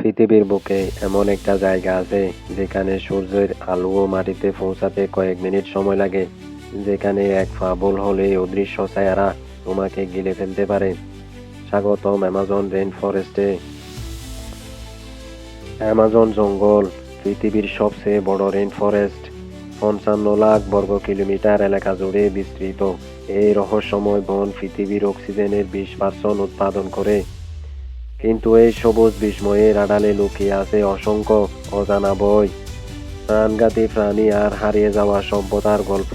পৃথিবীর বুকে এমন একটা জায়গা আছে যেখানে সূর্যের আলো মাটিতে পৌঁছাতে কয়েক মিনিট সময় লাগে, যেখানে এক পা ভুল হলেই অদৃশ্য ছায়ারা তোমাকে গিলে ফেলতে পারে। স্বাগতম অ্যামাজন রেইন ফরেস্টে। অ্যামাজন জঙ্গল পৃথিবীর সবচেয়ে বড় রেইন ফরেস্ট, ৫৫ লাখ বর্গ কিলোমিটার এলাকা জুড়ে বিস্তৃত। এই রহস্যময় বন পৃথিবীর অক্সিজেনের ২০% উৎপাদন করে। কিন্তু এই সবুজ বিস্ময়ের আড়ালে লুকিয়ে আছে অসংখ্য অজানা বই, প্রাণঘাতী প্রাণী আর হারিয়ে যাওয়া সভ্যতার গল্প।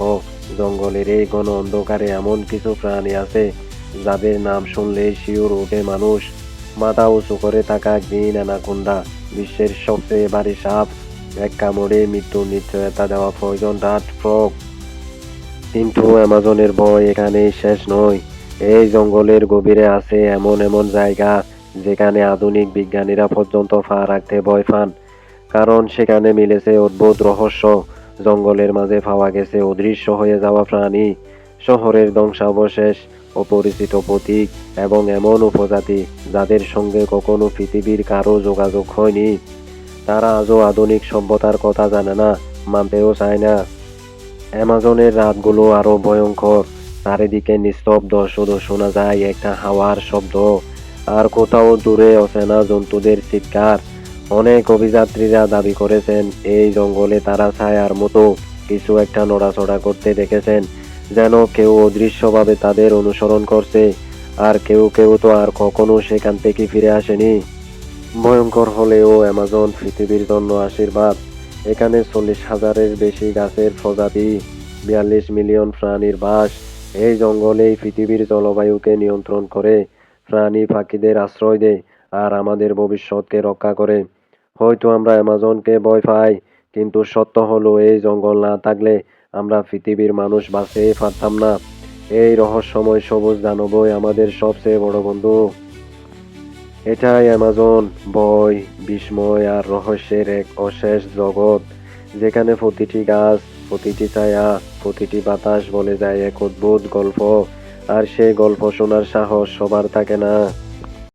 জঙ্গলের এই ঘন অন্ধকারে এমন কিছু প্রাণী আছে যাদের নাম শুনলেই শিউর ওঠে মানুষ। মাথা উঁচু করে থাকা গ্রিন অ্যানাকোন্ডা, বিশ্বের সবচেয়ে ভারী সাপ, এক কামড়ে মৃত্যুর নিশ্চয়তা দেওয়া পয়জন ডার্ট ফ্রগ। কিন্তু অ্যামাজনের ভয় এখানেই শেষ নয়। এই জঙ্গলের গভীরে আছে এমন এমন জায়গা যেখানে আধুনিক বিজ্ঞানীরা পর্যন্ত পা রাখতে ভয় পান, কারণ সেখানে মিলেছে অদ্ভুত রহস্য। জঙ্গলের মাঝে পাওয়া গেছে অদৃশ্য হয়ে যাওয়া প্রাণী, শহরের ধ্বংসাবশেষ, অপরিচিত প্রতীক এবং এমন উপজাতি যাদের সঙ্গে কখনো পৃথিবীর কারো যোগাযোগ হয়নি। তারা আজও আধুনিক সভ্যতার কথা জানে না, মানতেও চায় না। অ্যামাজনের রাতগুলো আরো ভয়ঙ্কর। চারিদিকে নিস্তব্ধ, শুধু শোনা যায় একটা হাওয়ার শব্দ আর কোথাও দূরে অচেনা জন্তুদের চিৎকার। অনেক অভিযাত্রীরা দাবি করেছেন এই জঙ্গলে তারা ছায়ার মতো কিছু একটা নড়াচড়া করতে দেখেছেন, যেন কেউ অদৃশ্যভাবে তাদের অনুসরণ করছে। আর কেউ কেউ তো আর কখনো সেখান থেকে ফিরে আসেনি। ভয়ঙ্কর হলেও অ্যামাজন পৃথিবীর জন্য আশীর্বাদ। এখানে ৪০,০০০-এর বেশি গাছের প্রজাতি, ৪২ মিলিয়ন প্রাণীর বাস। এই জঙ্গলেই পৃথিবীর জলবায়ুকে নিয়ন্ত্রণ করে, প্রাণী পাখিদের আশ্রয় দেয় আর আমাদের ভবিষ্যৎকে রক্ষা করে। হয়তো আমরা অ্যামাজনকে ভয় পাই, কিন্তু সত্য হলো এই জঙ্গল না থাকলে আমরা পৃথিবীর মানুষ বাঁচতেই পারতাম না। এই রহস্যময় সবুজ দানবই আমাদের সবচেয়ে বড় বন্ধু। এটাই অ্যামাজন, ভয়, বিস্ময় আর রহস্যের এক অশেষ জগৎ, যেখানে প্রতিটি গাছ, প্রতিটি ছায়া, প্রতিটি বাতাস বলে যায় এক অদ্ভুত গল্প। আর সেই গল্প শোনার সাহস সবার থাকে না।